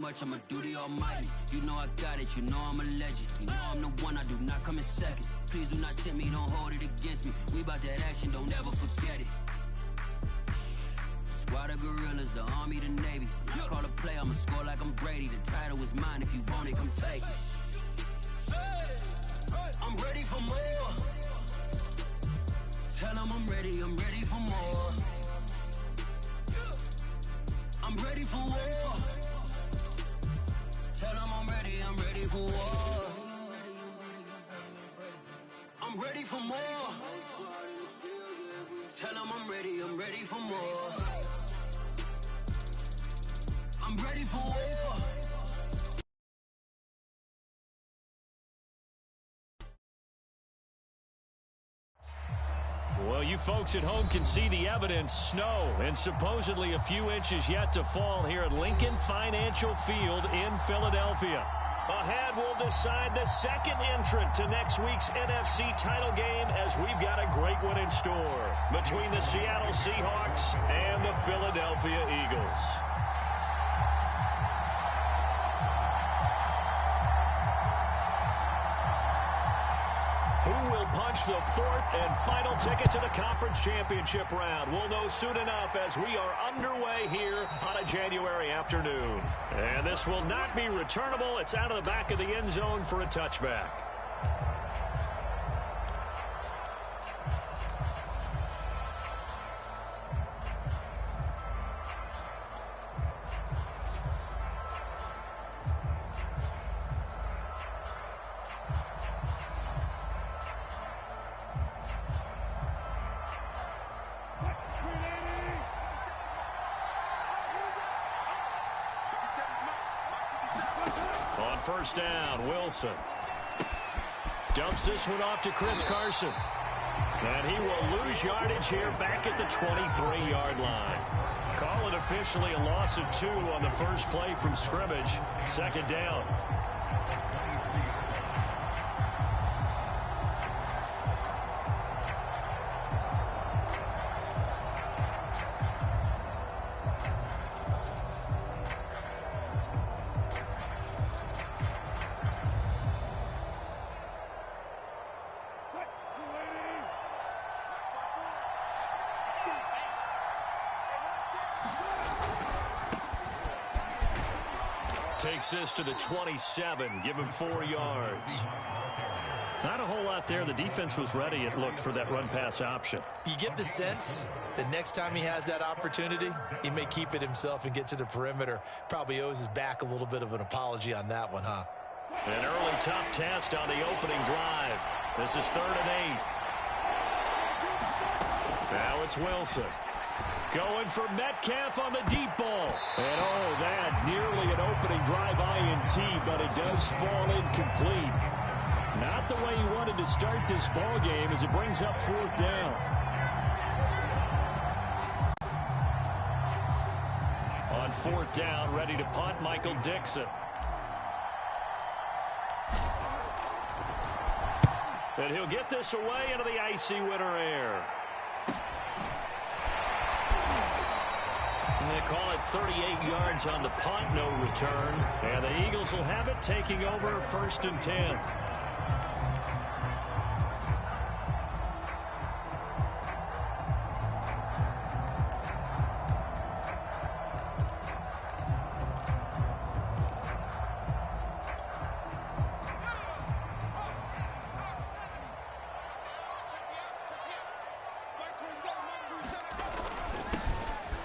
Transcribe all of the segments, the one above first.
much, I'ma do the almighty. You know I got it, you know I'm a legend. You know I'm the one, I do not come in second. Please do not tempt me, don't hold it against me. We about that action, don't ever forget it. Squad of gorillas, the army, the navy. When I call a play, I'ma score like I'm Brady. The title is mine, if you want it, come take it. I'm ready for more. Tell them I'm ready for more. I'm ready for war. Tell them I'm ready for war. I'm ready for more. Tell them I'm ready for more. I'm ready for war. Well, you folks at home can see the evidence. Snow and supposedly a few inches yet to fall here at Lincoln Financial Field in Philadelphia. Ahead, we'll decide the second entrant to next week's NFC title game as we've got a great one in store between the Seattle Seahawks and the Philadelphia Eagles. Who will punch the fourth and final ticket to the conference championship round? We'll know soon enough as we are underway here on a January afternoon. And this will not be returnable. It's out of the back of the end zone for a touchback. On first down, Wilson dumps this one off to Chris Carson. And he will lose yardage here back at the 23-yard line. Call it officially a loss of 2 on the first play from scrimmage. Second down. Takes this to the 27. Give him 4 yards. Not a whole lot there. The defense was ready, it looked, for that run-pass option. You get the sense that next time he has that opportunity, he may keep it himself and get to the perimeter. Probably owes his back a little bit of an apology on that one, huh? An early tough test on the opening drive. This is 3rd and 8. Now it's Wilson. Going for Metcalf on the deep ball. And oh, that nearly an opening drive INT, but it does fall incomplete. Not the way he wanted to start this ball game as it brings up 4th down. On 4th down, ready to punt, Michael Dixon. And he'll get this away into the icy winter air. They call it 38 yards on the punt, no return. And the Eagles will have it, taking over 1st and 10.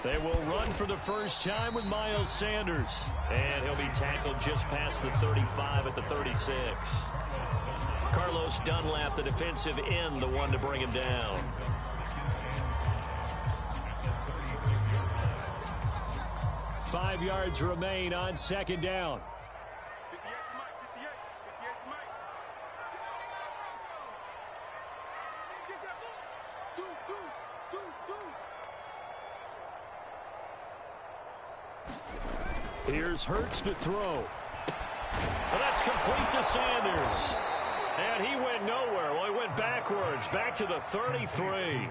They will run for the first time with Miles Sanders. And he'll be tackled just past the 35 at the 36. Carlos Dunlap, the defensive end, the one to bring him down. Five yards remain on 2nd down. Here's Hurts to throw. Well, that's complete to Sanders. And he went nowhere. Well, he went backwards, back to the 33.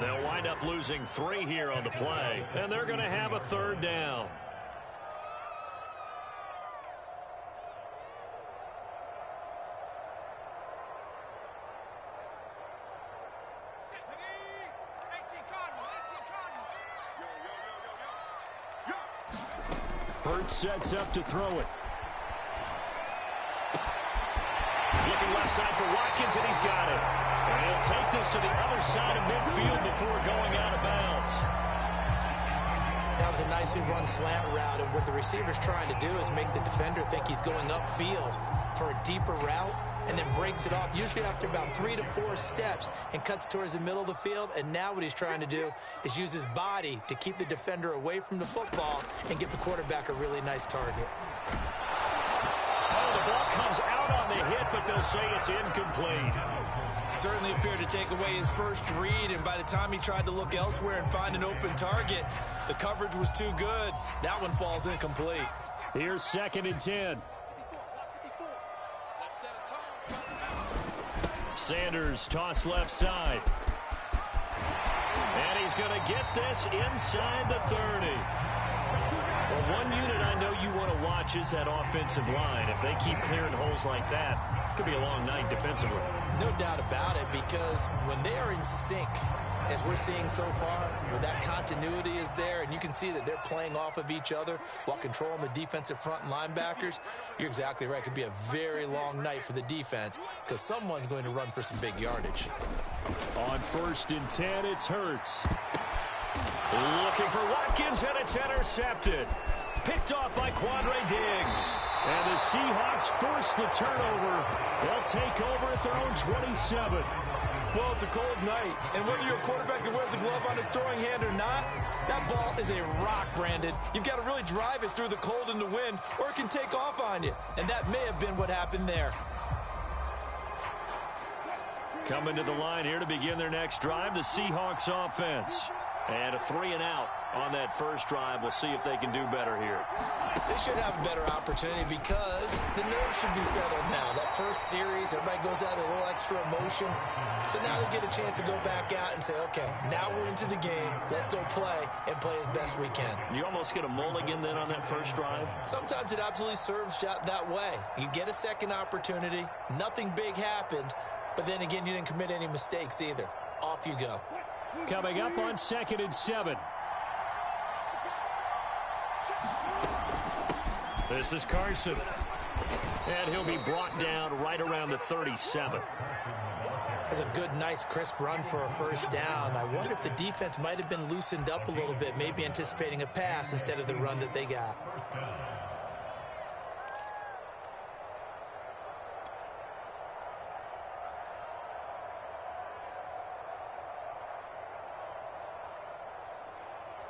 They'll wind up losing 3 here on the play, and they're going to have a 3rd down. Hurts sets up to throw it. Looking left side for Watkins, and he's got it. And he'll take this to the other side of midfield before going out of bounds. That was a nicely run slant route, and what the receiver's trying to do is make the defender think he's going upfield for a deeper route, and then breaks it off, usually after about 3 to 4 steps, and cuts towards the middle of the field. And now what he's trying to do is use his body to keep the defender away from the football and give the quarterback a really nice target. Oh, the ball comes out on the hit, but they'll say it's incomplete. Certainly appeared to take away his first read, and by the time he tried to look elsewhere and find an open target, the coverage was too good. That one falls incomplete. Here's 2nd and 10. Sanders toss left side. And he's going to get this inside the 30. Well, one unit I know you want to watch is that offensive line. If they keep clearing holes like that, it could be a long night defensively. No doubt about it, because when they are in sync, as we're seeing so far, where that continuity is there, and you can see that they're playing off of each other while controlling the defensive front and linebackers, you're exactly right. It could be a very long night for the defense because someone's going to run for some big yardage. On 1st and 10, it's Hurts. Looking for Watkins, and it's intercepted. Picked off by Quandre Diggs. And the Seahawks force the turnover. They'll take over at their own 27. Well, it's a cold night, and whether you're a quarterback that wears a glove on his throwing hand or not, that ball is a rock, Brandon. You've got to really drive it through the cold and the wind, or it can take off on you. And that may have been what happened there. Coming to the line here to begin their next drive, the Seahawks offense. And a 3-and-out on that first drive. We'll see if they can do better here. They should have a better opportunity because the nerves should be settled now. That first series, everybody goes out with a little extra emotion. So now they get a chance to go back out and say, okay, now we're into the game. Let's go play and play as best we can. You almost get a mulligan then on that first drive? Sometimes it absolutely serves that way. You get a second opportunity. Nothing big happened. But then again, you didn't commit any mistakes either. Off you go. Coming up on 2nd and 7. This is Carson. And he'll be brought down right around the 37. That's a good, nice, crisp run for a first down. I wonder if the defense might have been loosened up a little bit, maybe anticipating a pass instead of the run that they got.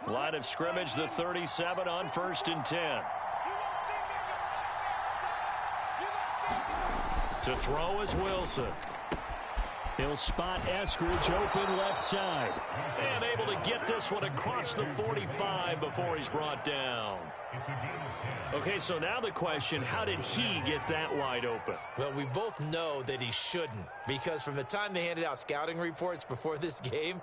Line of scrimmage, the 37 on 1st and 10. To throw is Wilson. He'll spot Eskridge open left side. And able to get this one across the 45 before he's brought down. Okay, so now the question, how did he get that wide open? Well, we both know that he shouldn't, because from the time they handed out scouting reports before this game,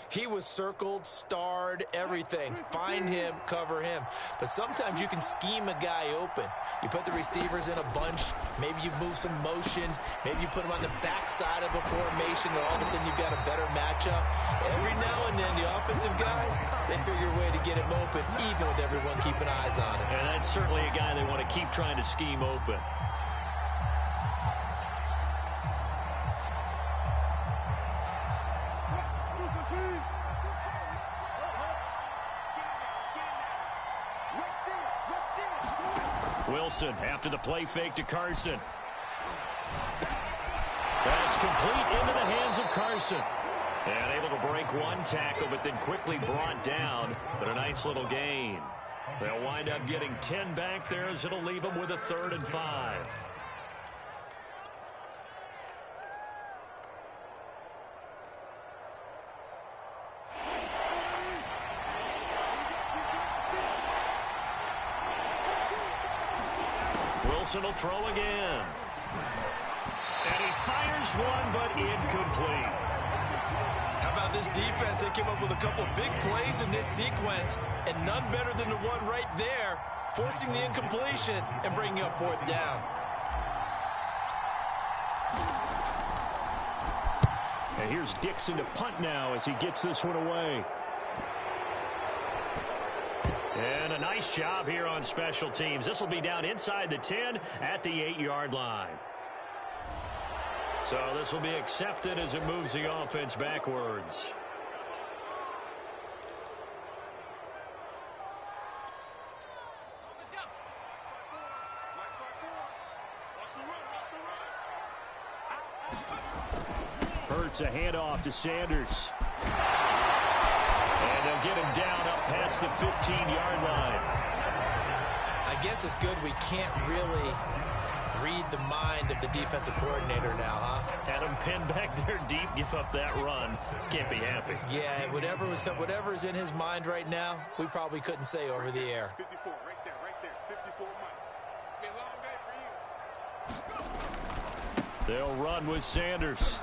he was circled, starred, everything. Find him, cover him. But sometimes you can scheme a guy open. You put the receivers in a bunch. Maybe you move some motion. Maybe you put them on the backside of a formation, and all of a sudden you've got a better matchup. Every now and then, the offensive guys, they figure a way to get him open, even with everyone keeping eyes on him. And that's certainly a guy they want to keep trying to scheme open. Wilson after the play fake to Carson. That's complete into the hands of Carson. And able to break one tackle, but then quickly brought down. But a nice little gain. They'll wind up getting 10 back there as it'll leave them with a 3rd and 5. Wilson will throw again. And he fires one, but incomplete. How about this defense? They came up with a couple big plays in this sequence, and none better than the one right there, forcing the incompletion and bringing up 4th down. And here's Dixon to punt now as he gets this one away. And a nice job here on special teams. This will be down inside the 10 at the 8-yard line. So this will be accepted as it moves the offense backwards. Hurts a handoff to Sanders. And they'll get him down up past the 15-yard line. I guess it's good we can't really read the mind of the defensive coordinator now, huh? Had him pinned back there deep, give up that run. Can't be happy. Yeah, whatever is in his mind right now, we probably couldn't say over the air. 54, right there. 54, Mike. It's been a long day for you. They'll run with Sanders.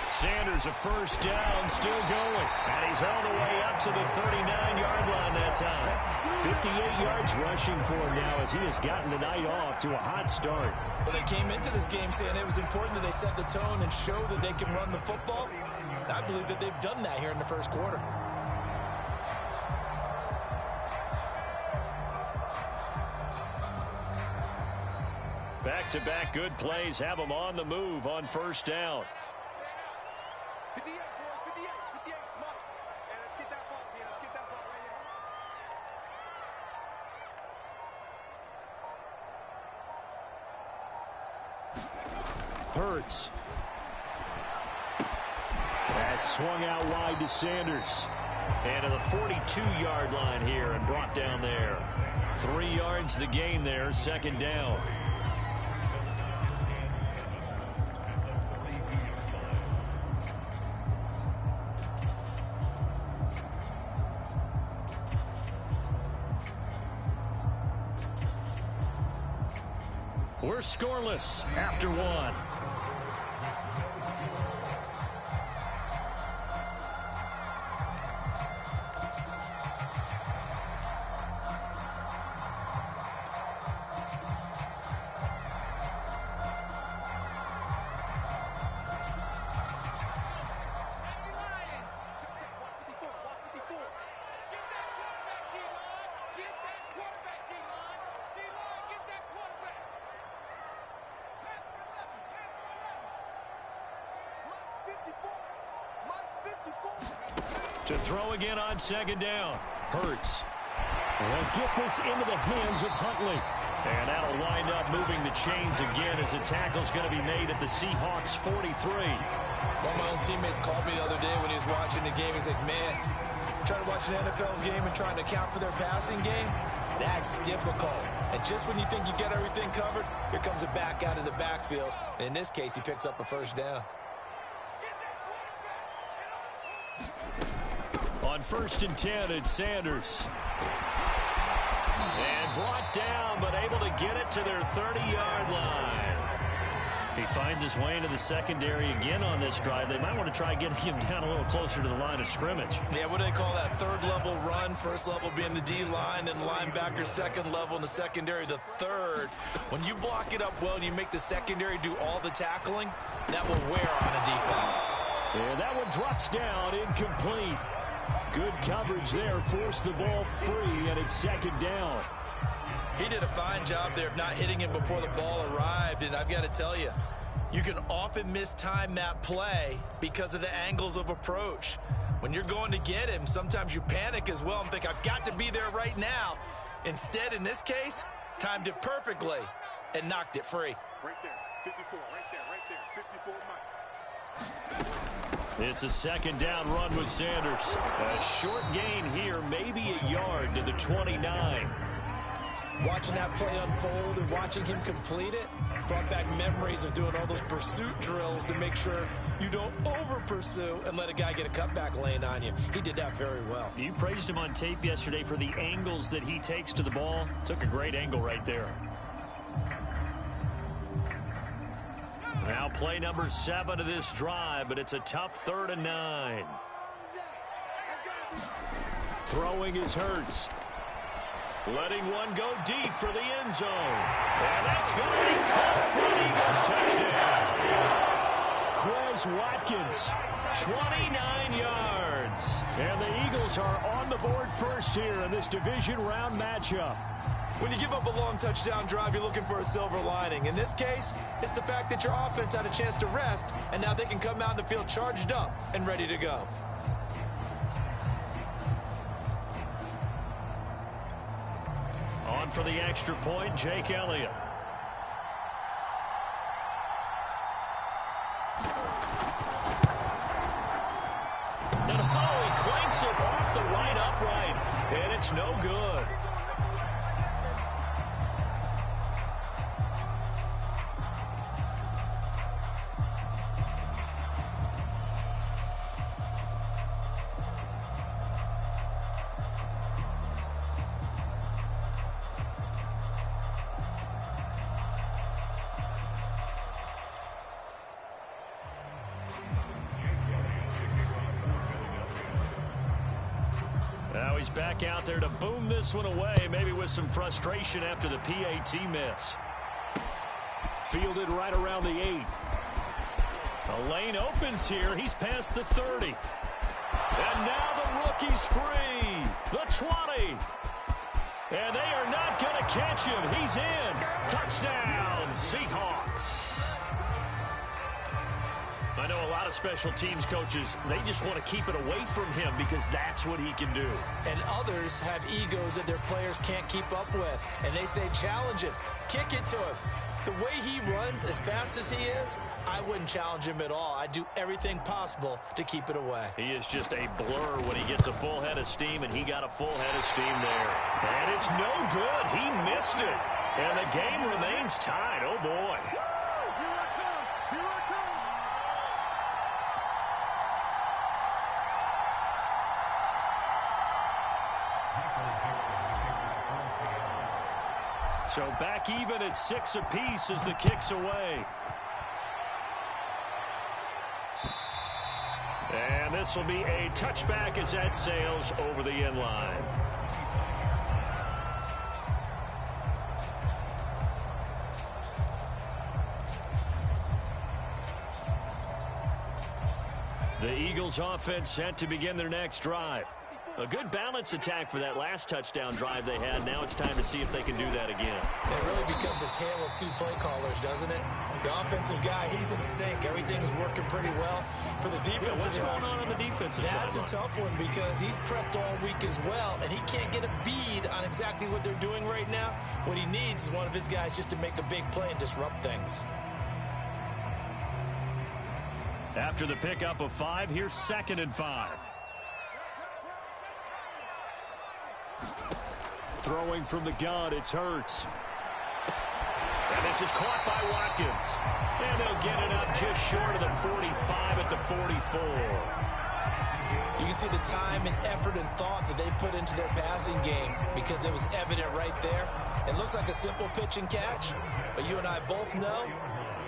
Sanders, a first down, still going. And he's all the way up to the 39-yard line that time. 58 yards rushing for him now as he has gotten the night off to a hot start. Well, they came into this game saying it was important that they set the tone and show that they can run the football. And I believe that they've done that here in the first quarter. Back-to-back good plays have them on the move on first down. 58, boys, 58, Mike. And let's get that ball, man. Let's get that ball right here. Hurts. That swung out wide to Sanders. And to the 42-yard line here and brought down there. 3 yards the gain there, second down. We're scoreless after one. To throw again on second down. Hurts. They'll get this into the hands of Huntley. And that'll wind up moving the chains again as the tackle's going to be made at the Seahawks 43. One of my own teammates called me the other day when he was watching the game. He's like, man, trying to watch an NFL game and trying to account for their passing game, that's difficult. And just when you think you get everything covered, here comes a back out of the backfield. And in this case, he picks up a first down. On 1st and 10, it's Sanders. And brought down, but able to get it to their 30-yard line. He finds his way into the secondary again on this drive. They might want to try getting him down a little closer to the line of scrimmage. Yeah, what do they call that? Third level run, first level being the D-line, and linebacker second level in the secondary, the third. When you block it up well and you make the secondary do all the tackling, that will wear on a defense. And that one drops down, incomplete. Good coverage there, forced the ball free, and it's second down. He did a fine job there of not hitting him before the ball arrived, and I've got to tell you, you can often mistime that play because of the angles of approach. When you're going to get him, sometimes you panic as well and think, I've got to be there right now. Instead, in this case, timed it perfectly and knocked it free. Right there, 54, right there, 54, Mike. It's a second down run with Sanders. A short gain here, maybe a yard to the 29. Watching that play unfold and watching him complete it brought back memories of doing all those pursuit drills to make sure you don't over-pursue and let a guy get a cutback lane on you. He did that very well. You praised him on tape yesterday for the angles that he takes to the ball. Took a great angle right there. Now play number 7 of this drive, but it's a tough 3rd and 9. Throwing is Hurts. Letting one go deep for the end zone. And that's going to be caught for an Eagles touchdown. Quez Watkins, 29 yards. offense. And the Eagles are on the board first here in this division round matchup. When you give up a long touchdown drive, you're looking for a silver lining. In this case, it's the fact that your offense had a chance to rest, and now they can come out in the field charged up and ready to go. On for the extra point, Jake Elliott. And he clanks it off the right upright, and it's no good. Now he's back out there to boom this one away, maybe with some frustration after the PAT miss. Fielded right around the 8. The lane opens here. He's past the 30. And now the rookie's free. The 20. And they are not going to catch him. He's in. Touchdown, Seahawks. I know a lot of special teams coaches, they just want to keep it away from him because that's what he can do. And others have egos that their players can't keep up with. And they say, challenge him, kick it to him. The way he runs as fast as he is, I wouldn't challenge him at all. I'd do everything possible to keep it away. He is just a blur when he gets a full head of steam, and he got a full head of steam there. And it's no good. He missed it. And the game remains tied. Oh, boy. So back even at 6 apiece as the kick's away. And this will be a touchback as that sails over the end line. The Eagles offense set to begin their next drive. A good balance attack for that last touchdown drive they had. Now it's time to see if they can do that again. It really becomes a tale of two play callers, doesn't it? The offensive guy, he's in sync. Everything is working pretty well. For the defensive what's going on the defensive side? That's a tough one because he's prepped all week as well, and he can't get a bead on exactly what they're doing right now. What he needs is one of his guys just to make a big play and disrupt things. After the pickup of 5, here's 2nd and 5. Throwing from the gun, it's Hurts. And this is caught by Watkins. And they'll get it up just short of the 45 at the 44. You can see the time and effort and thought that they put into their passing game because it was evident right there. It looks like a simple pitch and catch, but you and I both know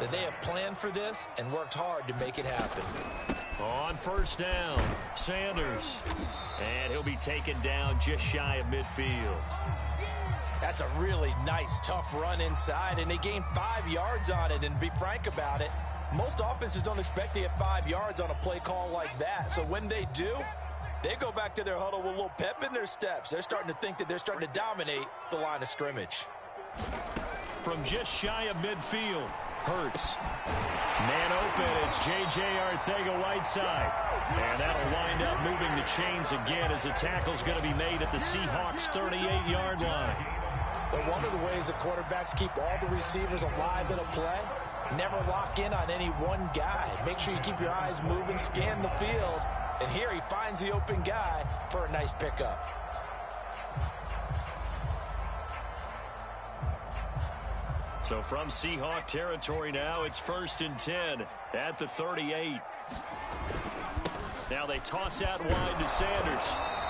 that they have planned for this and worked hard to make it happen. On first down, Sanders. And he'll be taken down just shy of midfield. That's a really nice, tough run inside, and they gained 5 yards on it. And to be frank about it, most offenses don't expect to get 5 yards on a play call like that. So when they do, they go back to their huddle with a little pep in their steps. They're starting to think that they're starting to dominate the line of scrimmage. From just shy of midfield, Hurts. Man open, it's J.J. Arcega-Whiteside. And that'll wind up moving the chains again as the tackle's going to be made at the Seahawks' 38-yard line. But one of the ways that quarterbacks keep all the receivers alive in a play, never lock in on any one guy. Make sure you keep your eyes moving, scan the field. And here he finds the open guy for a nice pickup. So from Seahawk territory now, it's 1st and 10 at the 38. Now they toss out wide to Sanders.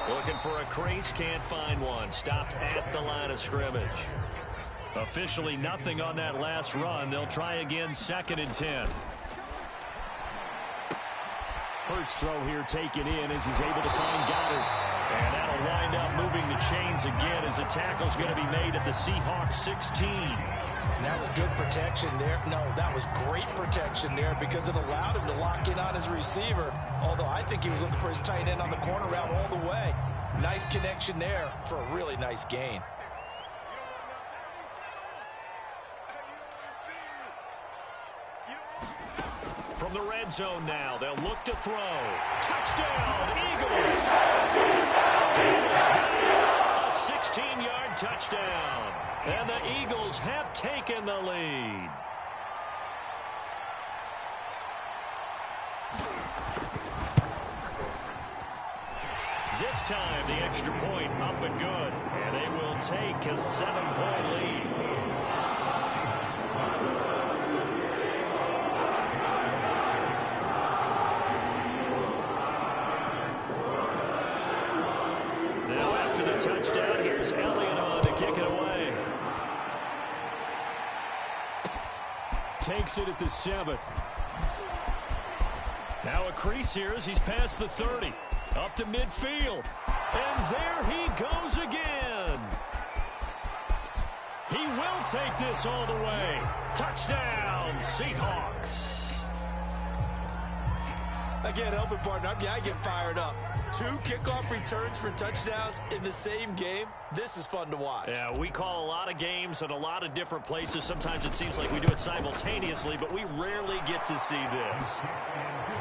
Looking for a crease, can't find one. Stopped at the line of scrimmage. Officially nothing on that last run. They'll try again, 2nd and 10. Hurts throw here taken in as he's able to find Goddard. And that'll wind up moving the chains again as the tackle's going to be made at the Seahawks 16. And that was good protection there. No, that was great protection there because it allowed him to lock in on his receiver. Although I think he was looking for his tight end on the corner route all the way. Nice connection there for a really nice gain. From the red zone now, they'll look to throw. Touchdown, Eagles! Davis got it. A 16-yard touchdown. And the Eagles have taken the lead. This time, the extra point up and good. And they will take a 7-point lead. Now after the touchdown, here's Elliott on to kick it away. Takes it at the 7. Now a crease here as he's past the 30. Up to midfield. And there he goes again. He will take this all the way. Touchdown, Seahawks. Again, helping partner, I get fired up. 2 kickoff returns for touchdowns in the same game. This is fun to watch. Yeah, we call a lot of games at a lot of different places. Sometimes it seems like we do it simultaneously, but we rarely get to see this.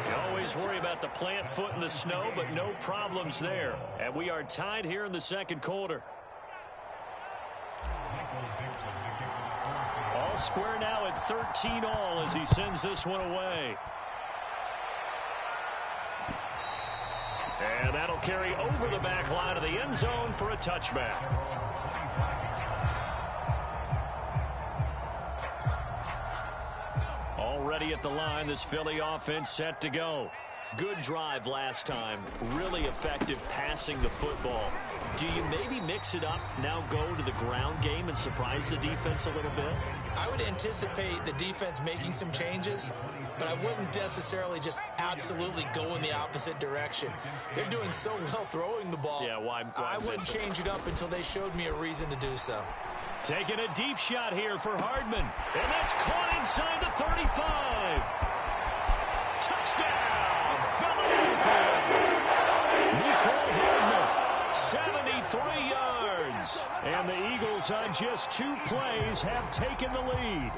You always worry about the plant foot in the snow, but no problems there. And we are tied here in the second quarter. All square now at 13-all as he sends this one away. And that'll carry over the back line of the end zone for a touchback. Already at the line, this Philly offense set to go. Good drive last time. Really effective passing the football. Do you maybe mix it up, now go to the ground game and surprise the defense a little bit? I would anticipate the defense making some changes, but I wouldn't necessarily just absolutely go in the opposite direction. They're doing so well throwing the ball. Yeah, why I wouldn't change it up until they showed me a reason to do so. Taking a deep shot here for Hardman. And that's caught inside the 35. Touchdown, Philadelphia. Nicole Hardman, 73 yards. And the Eagles on just 2 plays have taken the lead.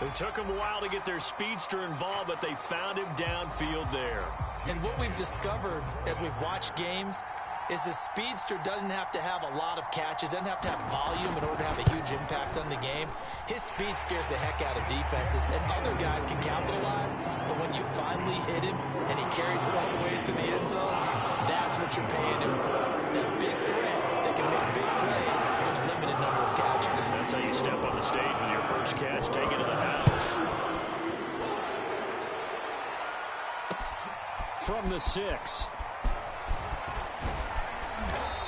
It took them a while to get their speedster involved, but they found him downfield there. And what we've discovered as we've watched games is the speedster doesn't have to have a lot of catches, doesn't have to have volume in order to have a huge impact on the game. His speed scares the heck out of defenses, and other guys can capitalize, but when you finally hit him and he carries it all the way into the end zone, that's what you're paying him for. That big threat that can make big plays on a limited number of catches. That's how you step on the stage with your first catch, take it to the house. From the 6.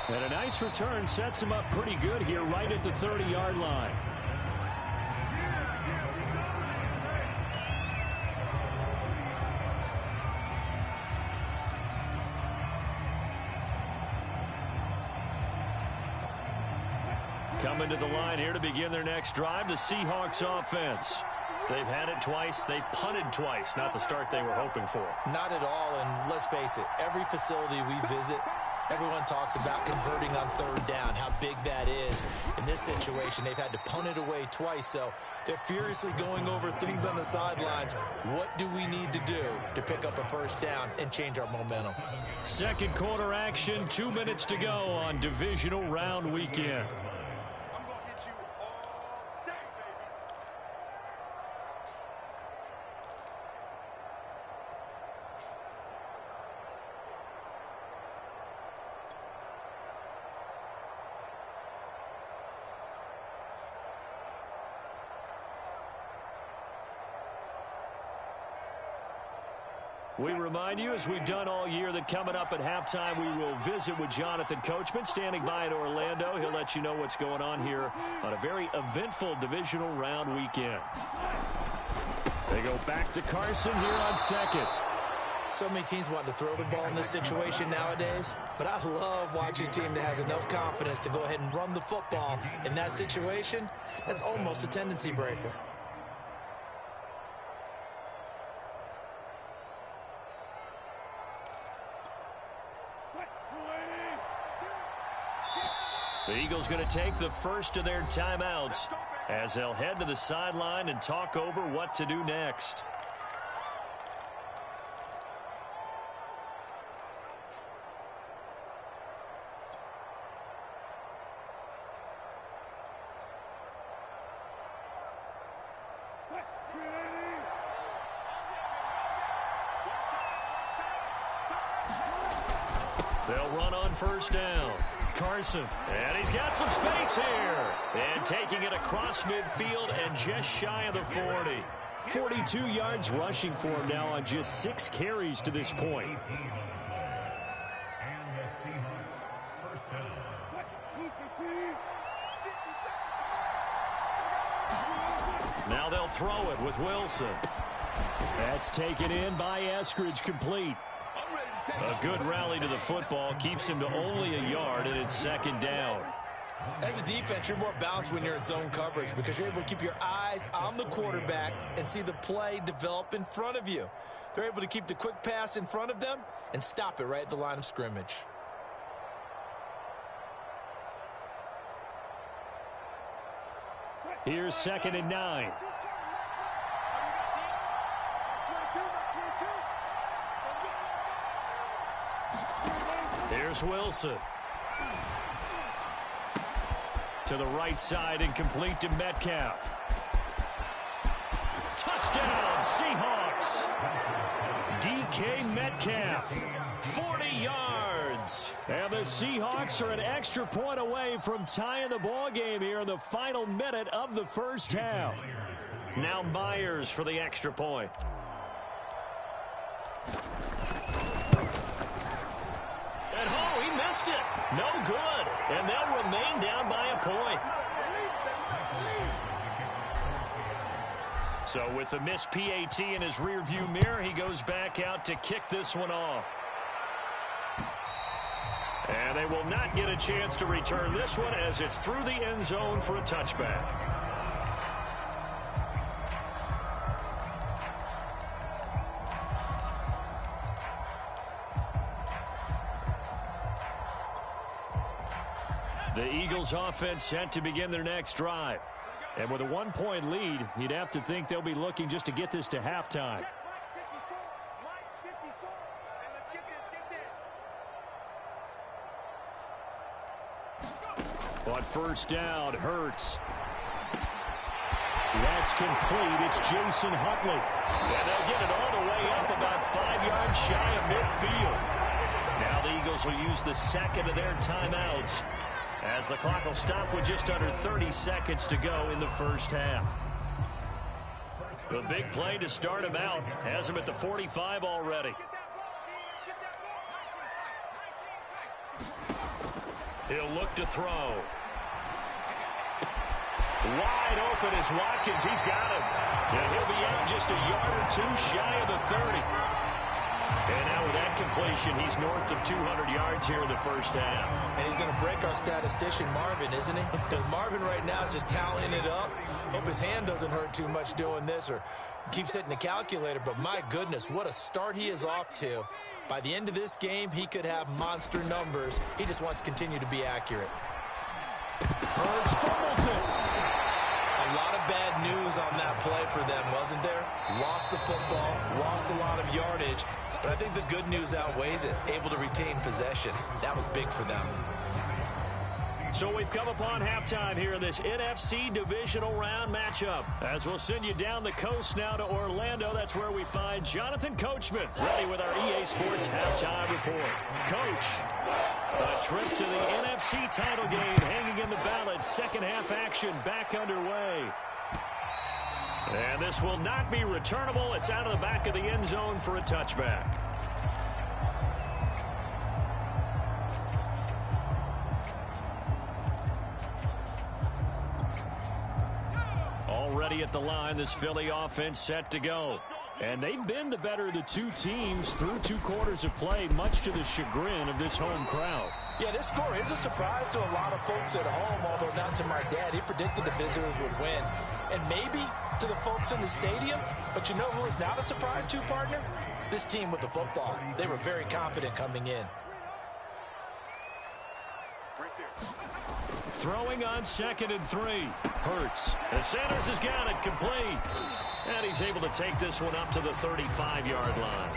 And a nice return sets him up pretty good here right at the 30-yard line. Coming to the line here to begin their next drive, the Seahawks offense. They've had it twice. They've punted twice. Not the start they were hoping for. Not at all, and let's face it, every facility we visit, everyone talks about converting on 3rd down, how big that is. In this situation, they've had to punt it away twice, so they're furiously going over things on the sidelines. What do we need to do to pick up a 1st down and change our momentum? Second quarter action, 2 minutes to go on divisional round weekend. I'm going to hit you all day, baby. We remind you, as we've done all year, that coming up at halftime, we will visit with Jonathan Coachman, standing by in Orlando. He'll let you know what's going on here on a very eventful divisional round weekend. They go back to Carson here on 2nd. So many teams want to throw the ball in this situation nowadays, but I love watching a team that has enough confidence to go ahead and run the football in that situation. That's almost a tendency breaker. The Eagles going to take the first of their timeouts as they'll head to the sideline and talk over what to do next. They'll run on first down. Carson, and he's got some space here. And taking it across midfield and just shy of the 40. 42 yards rushing for him now on just 6 carries to this point. Now they'll throw it with Wilson. That's taken in by Eskridge, complete. A good rally to the football keeps him to only a yard, and it's second down. As a defense, you're more balanced when you're in zone coverage because you're able to keep your eyes on the quarterback and see the play develop in front of you. They're able to keep the quick pass in front of them and stop it right at the line of scrimmage. Here's 2nd and 9. Here's Wilson. To the right side and complete to Metcalf. Touchdown, Seahawks. DK Metcalf, 40 yards. And the Seahawks are an extra point away from tying the ball game here in the final minute of the first half. Now Myers for the extra point. And oh, he missed it. No good. And they'll remain down by a point. So with the missed PAT in his rearview mirror, he goes back out to kick this one off. And they will not get a chance to return this one as it's through the end zone for a touchback. The Eagles offense set to begin their next drive. And with a 1-point lead, you'd have to think they'll be looking just to get this to halftime. On first down, Hurts. That's complete. It's Jason Huntley. And they'll get it all the way up about 5 yards shy of midfield. Now the Eagles will use the second of their timeouts, as the clock will stop with just under 30 seconds to go in the first half. The big play to start him out has him at the 45 already. He'll look to throw. Wide open is Watkins. He's got him. And he'll be out just a yard or two shy of the 30. And now with that completion, he's north of 200 yards here in the first half. And he's going to break our statistician, Marvin, isn't he? Because Marvin right now is just tallying it up. Hope his hand doesn't hurt too much doing this or keeps hitting the calculator. But my goodness, what a start he is off to. By the end of this game, he could have monster numbers. He just wants to continue to be accurate. Hurts fumbles it. A lot of bad news on that play for them, wasn't there? Lost the football, lost a lot of yardage. But I think the good news outweighs it. Able to retain possession. That was big for them. So we've come upon halftime here in this NFC divisional round matchup. As we'll send you down the coast now to Orlando. That's where we find Jonathan Coachman ready with our EA Sports halftime report. Coach, a trip to the NFC title game hanging in the balance. Second half action back underway. And this will not be returnable. It's out of the back of the end zone for a touchback. Already at the line, this Philly offense set to go. And they've been the better of the two teams through 2 quarters of play, much to the chagrin of this home crowd. Yeah, this score is a surprise to a lot of folks at home, although not to my dad. He predicted the visitors would win. And maybe to the folks in the stadium, but you know who is not a surprise to, partner? This team with the football. They were very confident coming in. Throwing on 2nd and 3. Hurts. And Sanders has got it complete. And he's able to take this one up to the 35-yard line.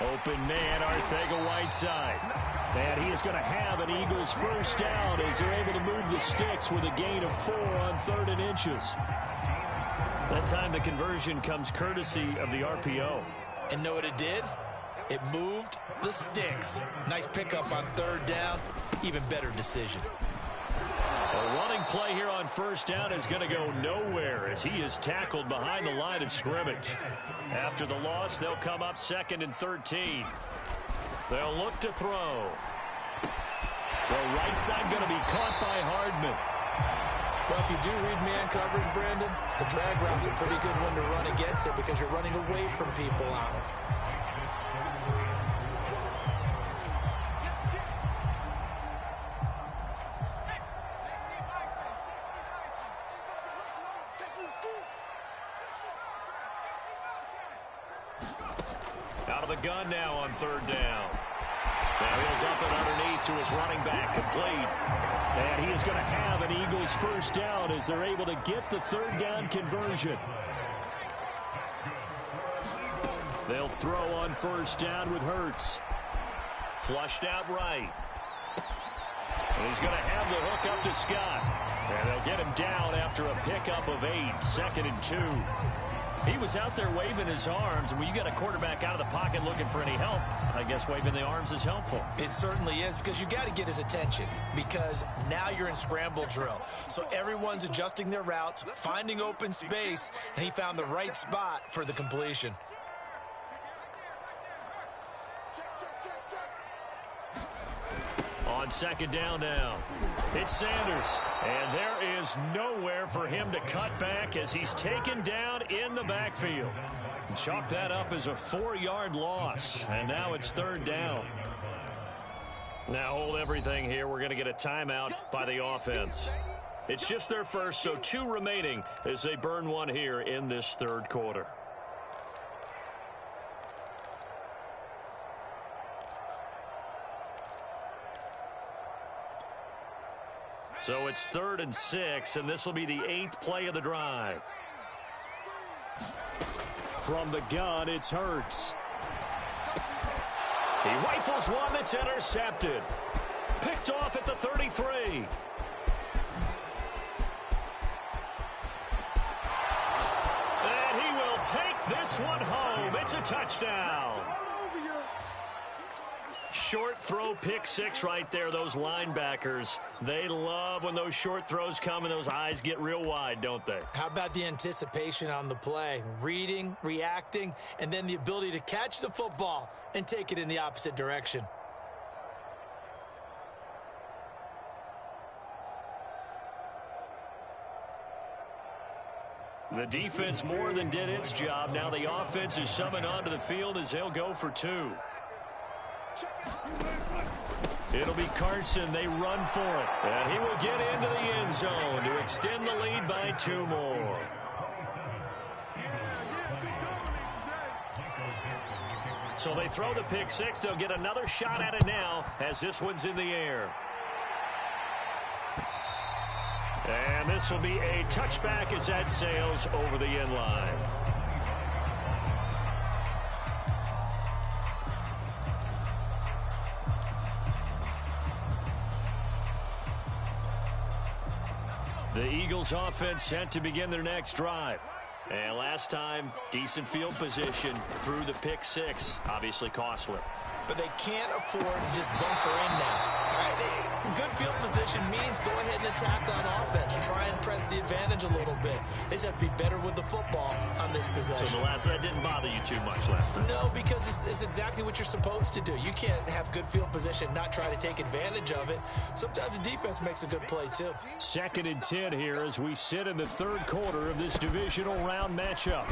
Open man, Arcega-Whiteside. And he is going to have an Eagles first down as they're able to move the sticks with a gain of 4 on 3rd and inches. That time the conversion comes courtesy of the RPO. And know what it did? It moved the sticks. Nice pickup on 3rd down. Even better decision. A running play here on first down is going to go nowhere as he is tackled behind the line of scrimmage. After the loss, they'll come up 2nd and 13. They'll look to throw. The right side going to be caught by Hardman. Well, if you do read man coverage, Brandon, the drag route's a pretty good one to run against it because you're running away from people on it. Out of the gun now on 3rd down. Now he'll dump it underneath to his running back, complete. And he is going to have an Eagles first down as they're able to get the 3rd down conversion. They'll throw on first down with Hurts. Flushed out right. And he's going to have the hook up to Scott. And they'll get him down after a pickup of 8, 2nd and 2. He was out there waving his arms, and when you got a quarterback out of the pocket looking for any help, I guess waving the arms is helpful. It certainly is, because you got to get his attention, because now you're in scramble drill. So everyone's adjusting their routes, finding open space, and he found the right spot for the completion. On 2nd down now, it's Sanders. And there is nowhere for him to cut back as he's taken down in the backfield. Chalk that up as a 4-yard loss. And now it's 3rd down. Now hold everything here. We're going to get a timeout by the offense. It's just their first, so 2 remaining as they burn one here in this 3rd quarter. So it's 3rd and 6, and this will be the 8th play of the drive. From the gun, it's Hurts. He rifles one that's intercepted. Picked off at the 33. And he will take this one home. It's a touchdown. Short throw, pick 6 right there. Those linebackers, they love when those short throws come and those eyes get real wide, don't they? How about the anticipation on the play? Reading, reacting, and then the ability to catch the football and take it in the opposite direction. The defense more than did its job. Now the offense is summoned onto the field as they'll go for 2. It'll be Carson. They run for it. And he will get into the end zone to extend the lead by 2 more. So they throw the pick 6. They'll get another shot at it now as this one's in the air. And this will be a touchback as that sails over the end line. The Eagles offense set to begin their next drive. And last time, decent field position through the pick 6. Obviously costly. But they can't afford to just bunker in now. Right? Good field position means go ahead and attack on offense. Try and press the advantage a little bit. They just have to be better with the football on this possession. So that didn't bother you too much last time? No, because it's exactly what you're supposed to do. You can't have good field position, not try to take advantage of it. Sometimes the defense makes a good play, too. 2nd and 10 here as we sit in the 3rd quarter of this divisional round matchup.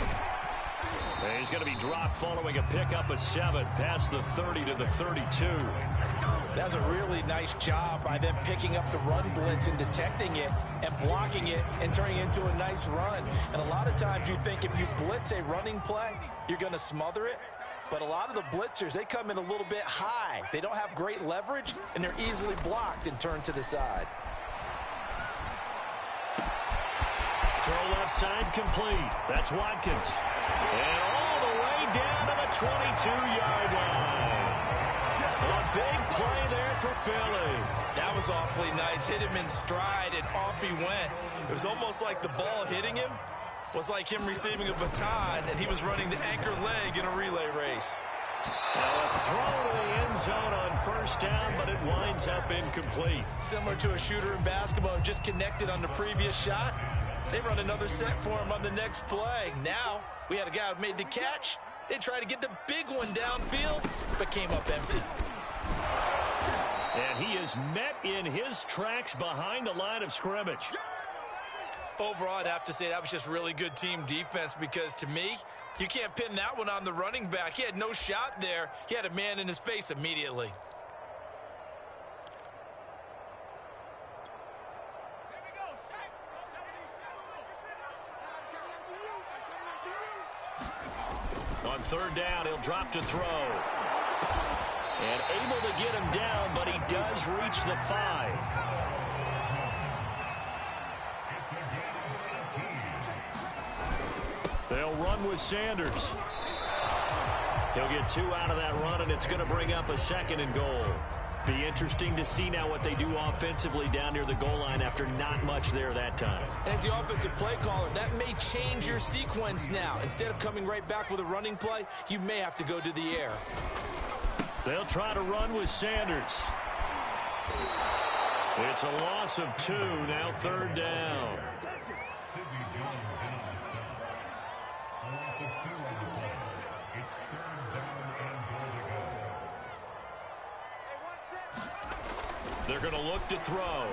And he's going to be dropped following a pickup of 7 past the 30 to the 32. That was a really nice job by them picking up the run blitz and detecting it and blocking it and turning it into a nice run. And a lot of times you think if you blitz a running play, you're going to smother it. But a lot of the blitzers, they come in a little bit high. They don't have great leverage, and they're easily blocked and turned to the side. Throw left side complete. That's Watkins. And all the way down to the 22-yard line. A big play there for Philly. That was awfully nice. Hit him in stride, and off he went. It was almost like the ball hitting him was like him receiving a baton, and he was running the anchor leg in a relay race. A throw to the end zone on 1st down, but it winds up incomplete. Similar to a shooter in basketball who just connected on the previous shot. They run another set for him on the next play. Now, we had a guy who made the catch. They tried to get the big one downfield, but came up empty. And he is met in his tracks behind the line of scrimmage. Overall, I'd have to say that was just really good team defense because, to me, you can't pin that one on the running back. He had no shot there. He had a man in his face immediately. On 3rd down, he'll drop to throw. And able to get him down, but he does reach the 5. They'll run with Sanders. He'll get 2 out of that run, and it's going to bring up a 2nd and goal. Be interesting to see now what they do offensively down near the goal line after not much there that time. As the offensive play caller, that may change your sequence now. Instead of coming right back with a running play, you may have to go to the air. They'll try to run with Sanders. It's a loss of 2, now 3rd down. They're going to look to throw.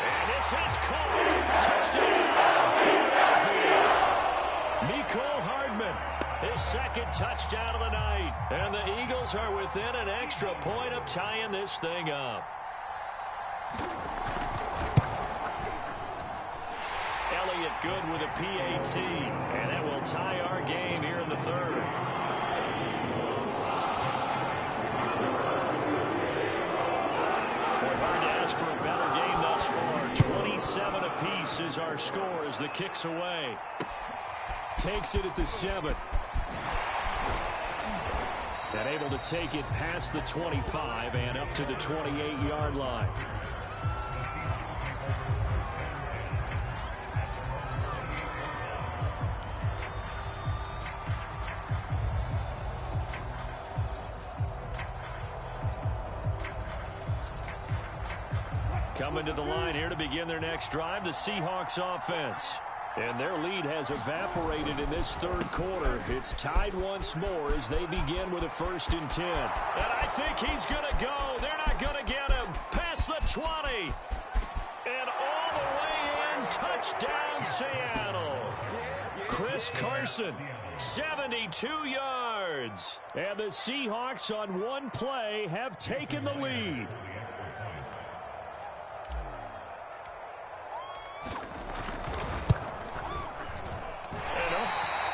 And this is caught. Touchdown, Philadelphia. Mecole Hardman, his 2nd touchdown of the night. And the Eagles are within an extra point of tying this thing up. Elliott good with a PAT. And that will tie our game here in the 3rd. For a better game thus far. 27 apiece is our score as the kick's away. Takes it at the 7. And able to take it past the 25 and up to the 28-yard line. Coming to the line here to begin their next drive, the Seahawks offense. And their lead has evaporated in this 3rd quarter. It's tied once more as they begin with a 1st and 10. And I think he's going to go. They're not going to get him. Past the 20. And all the way in. Touchdown, Seattle. Chris Carson, 72 yards. And the Seahawks on one play have taken the lead.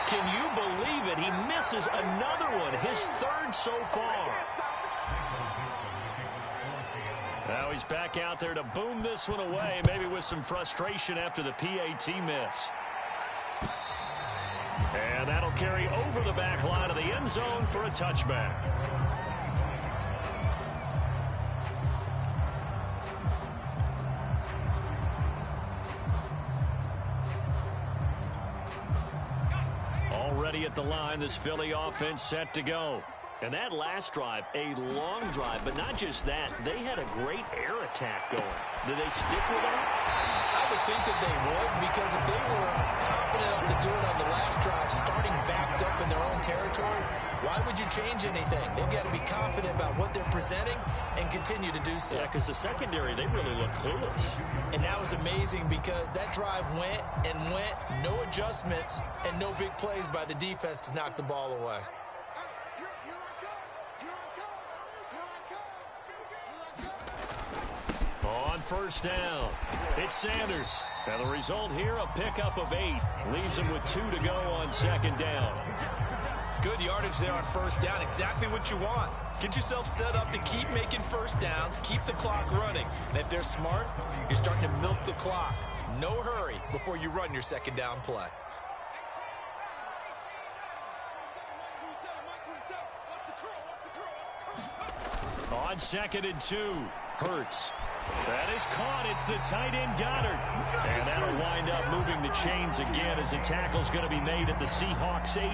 Can you believe it? He misses another one, his 3rd so far. Now he's back out there to boom this one away, maybe with some frustration after the PAT miss. And that'll carry over the back line of the end zone for a touchback. Already at the line, this Philly offense set to go. And that last drive, a long drive, but not just that. They had a great air attack going. Do they stick with that? I would think that they would, because if they were confident enough to do it on the last drive, starting backed up in their own territory, why would you change anything? They've got to be confident about what they're presenting and continue to do so. Yeah, because the secondary, they really look clueless. And that was amazing because that drive went and went, no adjustments, and no big plays by the defense to knock the ball away. On first down, it's Sanders. And the result here, a pickup of 8. Leaves him with 2 to go on second down. Good yardage there on first down. Exactly what you want. Get yourself set up to keep making first downs, keep the clock running. And if they're smart, you're starting to milk the clock. No hurry before you run your second down play. On 2nd and 2, Hurts. That is caught. It's the tight end Goddard. And that'll wind up moving the chains again as a tackle's going to be made at the Seahawks 18.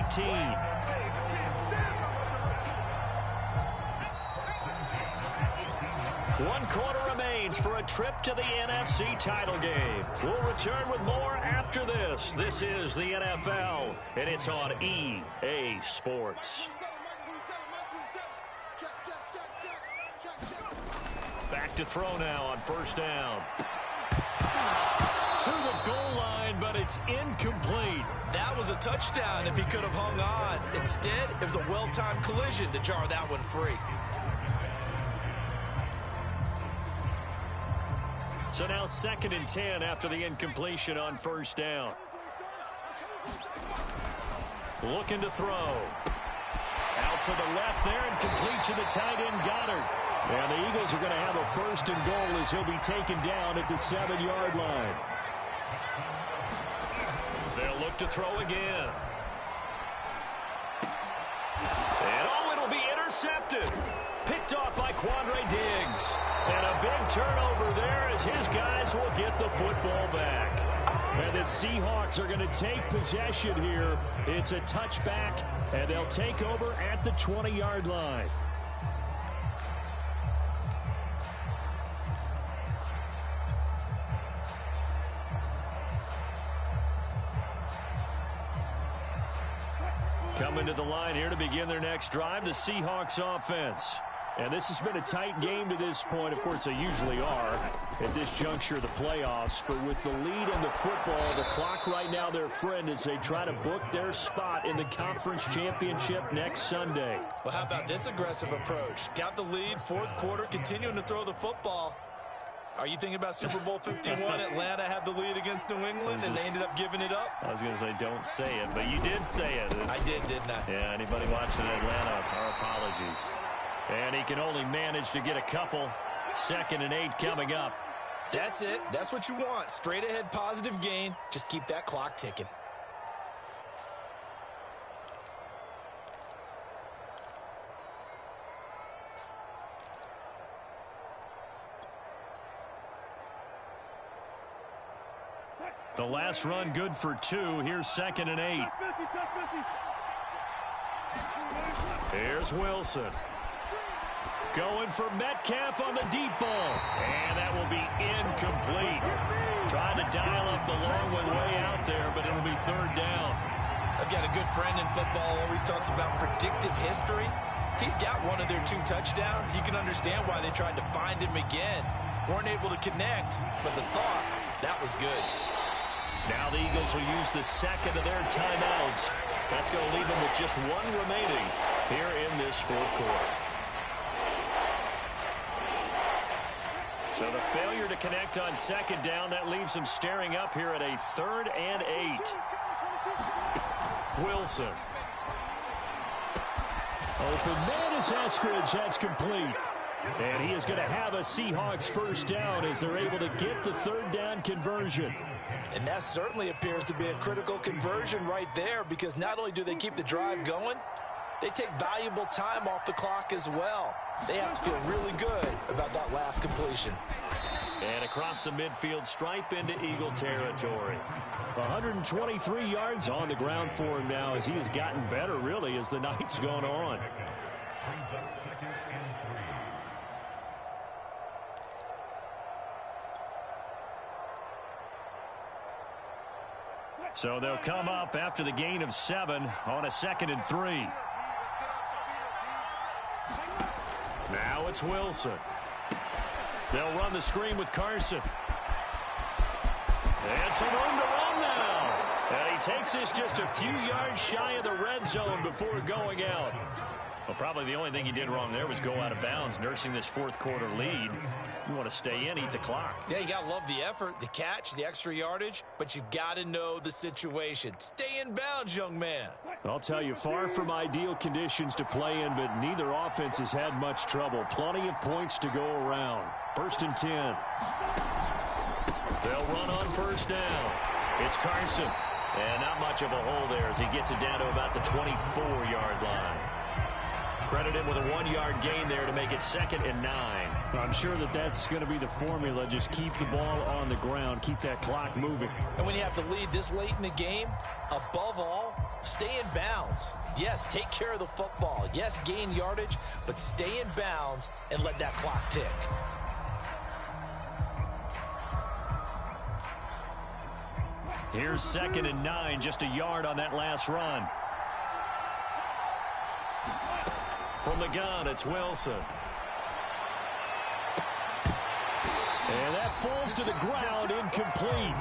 One quarter remains for a trip to the NFC title game. We'll return with more after this. This is the NFL, and it's on EA Sports. Back to throw now on first down. To the goal line, but it's incomplete. That was a touchdown if he could have hung on. Instead, it was a well-timed collision to jar that one free. So now 2nd and 10 after the incompletion on first down. Looking to throw. Out to the left there and complete to the tight end Goddard. And the Eagles are going to have a 1st and goal as he'll be taken down at the 7-yard line. They'll look to throw again. And it'll be intercepted. Picked off by Quandre Diggs. And a big turnover there as his guys will get the football back. And the Seahawks are going to take possession here. It's a touchback, and they'll take over at the 20-yard line. Coming to the line here to begin their next drive, the Seahawks offense. And this has been a tight game to this point. Of course, they usually are at this juncture of the playoffs. But with the lead in the football, the clock right now their friend as they try to book their spot in the conference championship next Sunday. Well, how about this aggressive approach? Got the lead, 4th quarter, continuing to throw the football. Are you thinking about Super Bowl 51? Atlanta had the lead against New England, and they ended up giving it up? I was going to say, don't say it, but you did say it. I did, didn't I? Yeah, anybody watching Atlanta, our apologies. And he can only manage to get a couple. 2nd and 8 coming up. That's it. That's what you want. Straight ahead, positive gain. Just keep that clock ticking. The last run good for 2. Here's 2nd and 8. Here's Wilson. Going for Metcalf on the deep ball. And that will be incomplete. Trying to dial up the long one way out there, but it'll be 3rd down. I've got a good friend in football, always talks about predictive history. He's got one of their 2 touchdowns. You can understand why they tried to find him again. Weren't able to connect, but the thought, that was good. Now the Eagles will use the 2nd of their timeouts. That's going to leave them with just 1 remaining here in this 4th quarter. So the failure to connect on 2nd down, that leaves them staring up here at a 3rd and 8. Wilson. Open man is Eskridge. That's complete. And he is going to have a Seahawks 1st down as they're able to get the 3rd down conversion. And that certainly appears to be a critical conversion right there, because not only do they keep the drive going, they take valuable time off the clock as well. They have to feel really good about that last completion. And across the midfield stripe into Eagle territory. 123 yards on the ground for him now as he has gotten better, really, as the night's gone on. So they'll come up after the gain of 7 on a 2nd and 3. Now it's Wilson. They'll run the screen with Carson. And some room to run now. And he takes this just a few yards shy of the red zone before going out. Well, probably the only thing he did wrong there was go out of bounds, nursing this fourth quarter lead. You want to stay in, eat the clock. Yeah, you got to love the effort, the catch, the extra yardage, but you got to know the situation. Stay in bounds, young man. I'll tell you, far from ideal conditions to play in, but neither offense has had much trouble. Plenty of points to go around. 1st and 10. They'll run on 1st down. It's Carson. And not much of a hole there as he gets it down to about the 24-yard line. Credit him with a 1-yard gain there to make it 2nd and 9. I'm sure that's going to be the formula. Just keep the ball on the ground. Keep that clock moving. And when you have to lead this late in the game, above all, stay in bounds. Yes, take care of the football. Yes, gain yardage, but stay in bounds and let that clock tick. Here's 2nd and 9, just a yard on that last run. From the gun, it's Wilson. And that falls to the ground, incomplete.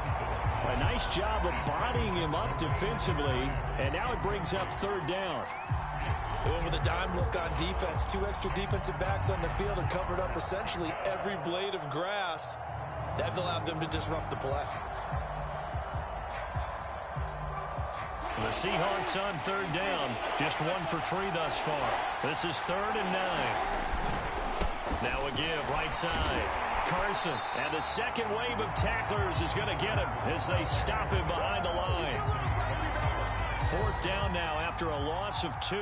A nice job of bodying him up defensively, and now it brings up 3rd down. They went with a dime look on defense. 2 extra defensive backs on the field and covered up essentially every blade of grass. That allowed them to disrupt the play. The Seahawks on 3rd down. Just 1 for 3 thus far. This is 3rd and 9. Now a give right side. Carson. And the second wave of tacklers is going to get him as they stop him behind the line. 4th down now after a loss of 2.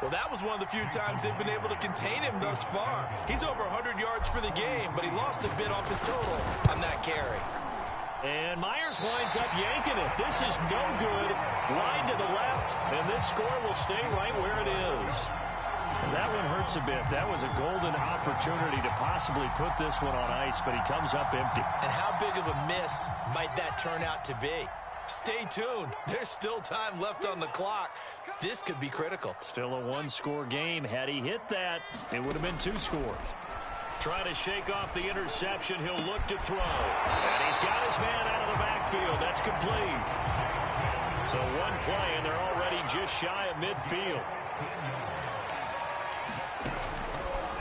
Well, that was one of the few times they've been able to contain him thus far. He's over 100 yards for the game, but he lost a bit off his total on that carry. And Myers winds up yanking it. This is no good. Wide to the left, and this score will stay right where it is. That one hurts a bit. That was a golden opportunity to possibly put this one on ice, but he comes up empty. And how big of a miss might that turn out to be? Stay tuned. There's still time left on the clock. This could be critical. Still a 1-score game. Had he hit that, it would have been 2 scores. Trying to shake off the interception. He'll look to throw. And he's got his man out of the backfield. That's complete. So 1 play, and they're already just shy of midfield.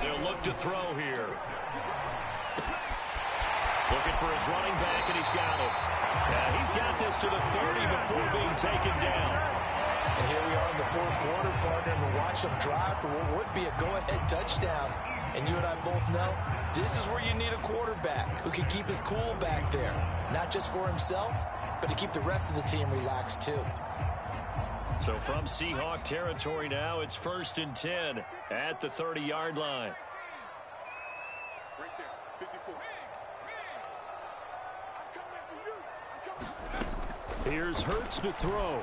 They'll look to throw here. Looking for his running back, and he's got him. And he's got this to the 30 before being taken down. And here we are in the 4th quarter, partner, and we'll watch them drive for what would be a go-ahead touchdown. And you and I both know this is where you need a quarterback who can keep his cool back there. Not just for himself, but to keep the rest of the team relaxed too. So from Seahawk territory now, it's 1st and 10 at the 30-yard line. Right there, 54. I'm coming after you. Here's Hurts to throw.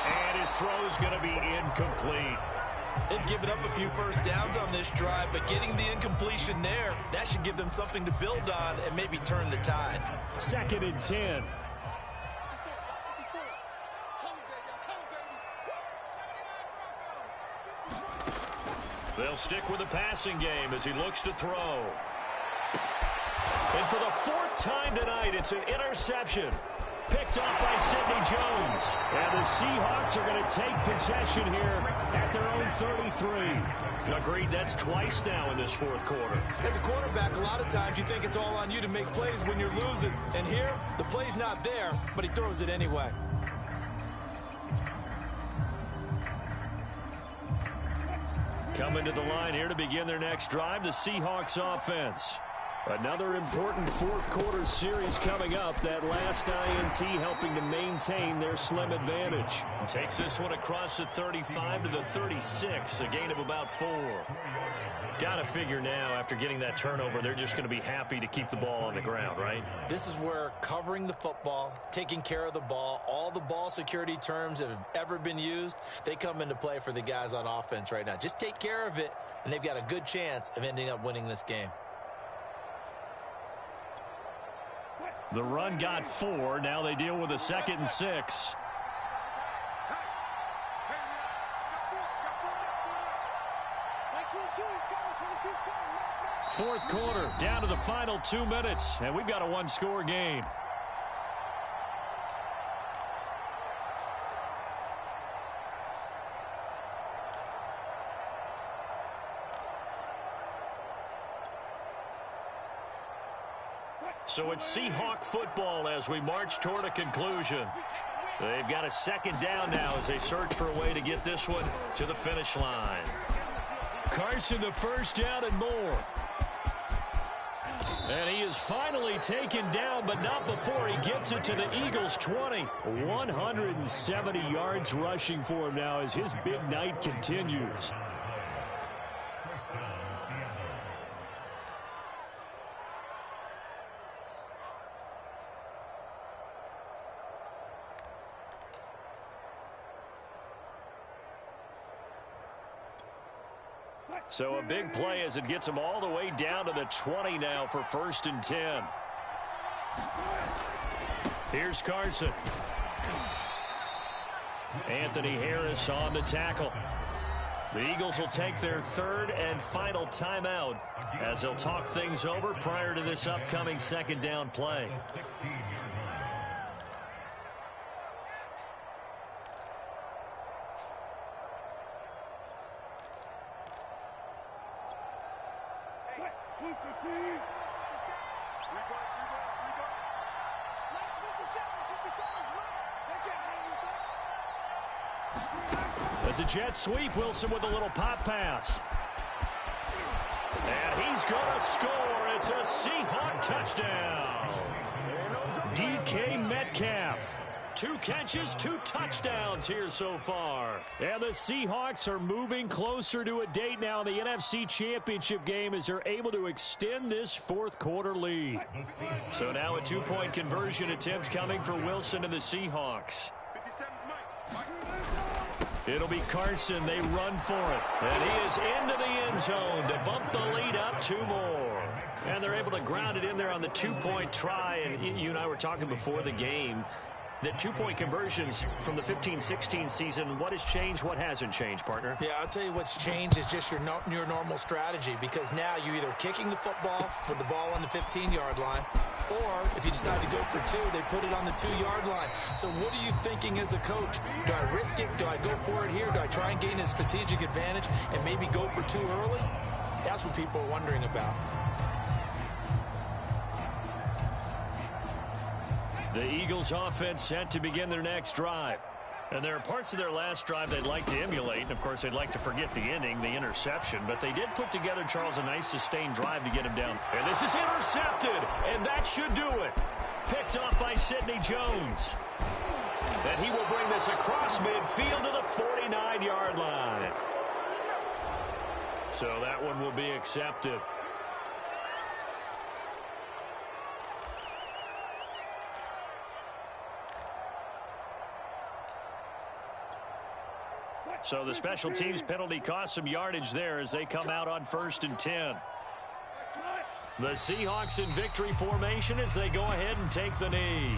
And his throw's going to be incomplete. They've given up a few first downs on this drive, but getting the incompletion there, that should give them something to build on and maybe turn the tide. 2nd and 10. They'll stick with the passing game as he looks to throw. And for the 4th time tonight, it's an interception. Picked up by Sidney Jones. And the Seahawks are going to take possession here at their own 33. Agreed, that's twice now in this 4th quarter. As a quarterback, a lot of times you think it's all on you to make plays when you're losing. And here, the play's not there, but he throws it anyway. Coming to the line here to begin their next drive, the Seahawks offense. Another important fourth-quarter series coming up. That last INT helping to maintain their slim advantage. Takes this one across the 35 to the 36, a gain of about 4. Got to figure now, after getting that turnover, they're just going to be happy to keep the ball on the ground, right? This is where covering the football, taking care of the ball, all the ball security terms that have ever been used, they come into play for the guys on offense right now. Just take care of it, and they've got a good chance of ending up winning this game. The run got 4. Now they deal with a 2nd and 6. Fourth quarter, down to the final 2 minutes, and we've got a one-score game. So it's Seahawk football as we march toward a conclusion. They've got a 2nd down now as they search for a way to get this one to the finish line. Carson, the first down and more. And he is finally taken down, but not before he gets it to the Eagles' 20. 170 yards rushing for him now as his big night continues. So a big play as it gets him all the way down to the 20 now for 1st and 10. Here's Carson. Anthony Harris on the tackle. The Eagles will take their 3rd and final timeout as they'll talk things over prior to this upcoming 2nd down play. It's a jet sweep. Wilson with a little pop pass. And he's going to score. It's a Seahawk touchdown. DK Metcalf. 2 catches, 2 touchdowns here so far. And the Seahawks are moving closer to a date now in the NFC Championship game as they're able to extend this fourth-quarter lead. So now a 2-point conversion attempt coming for Wilson and the Seahawks. It'll be Carson. They run for it. And he is into the end zone to bump the lead up 2 more. And they're able to ground it in there on the 2-point try. And you and I were talking before the game that 2-point conversions from the 15-16 season, what has changed, what hasn't changed, partner? Yeah, I'll tell you what's changed is just your normal strategy, because now you're either kicking the football with the ball on the 15-yard line, or if you decide to go for 2, they put it on the 2-yard line. So what are you thinking as a coach? Do I risk it? Do I go for it here? Do I try and gain a strategic advantage and maybe go for 2 early? That's what people are wondering about. The Eagles offense set to begin their next drive. And there are parts of their last drive they'd like to emulate. And, of course, they'd like to forget the inning, the interception. But they did put together, Charles, a nice sustained drive to get him down. And this is intercepted, and that should do it. Picked off by Sidney Jones. And he will bring this across midfield to the 49-yard line. So that one will be accepted. So the special teams penalty cost some yardage there as they come out on 1st and 10. The Seahawks in victory formation as they go ahead and take the knee.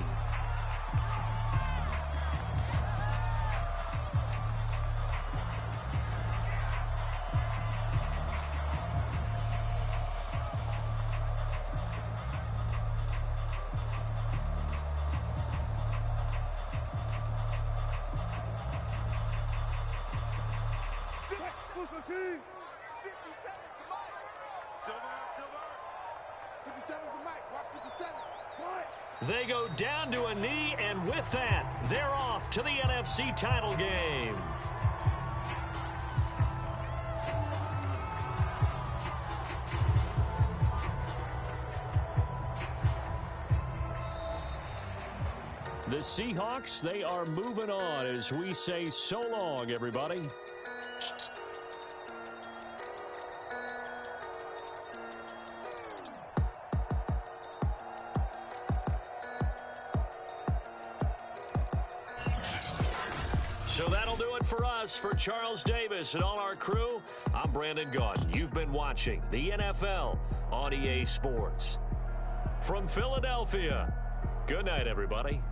They go down to a knee, and with that, they're off to the NFC title game. The Seahawks, they are moving on as we say so long, everybody. So that'll do it for us. For Charles Davis and all our crew, I'm Brandon Gaudin. You've been watching the NFL on EA Sports. From Philadelphia, good night, everybody.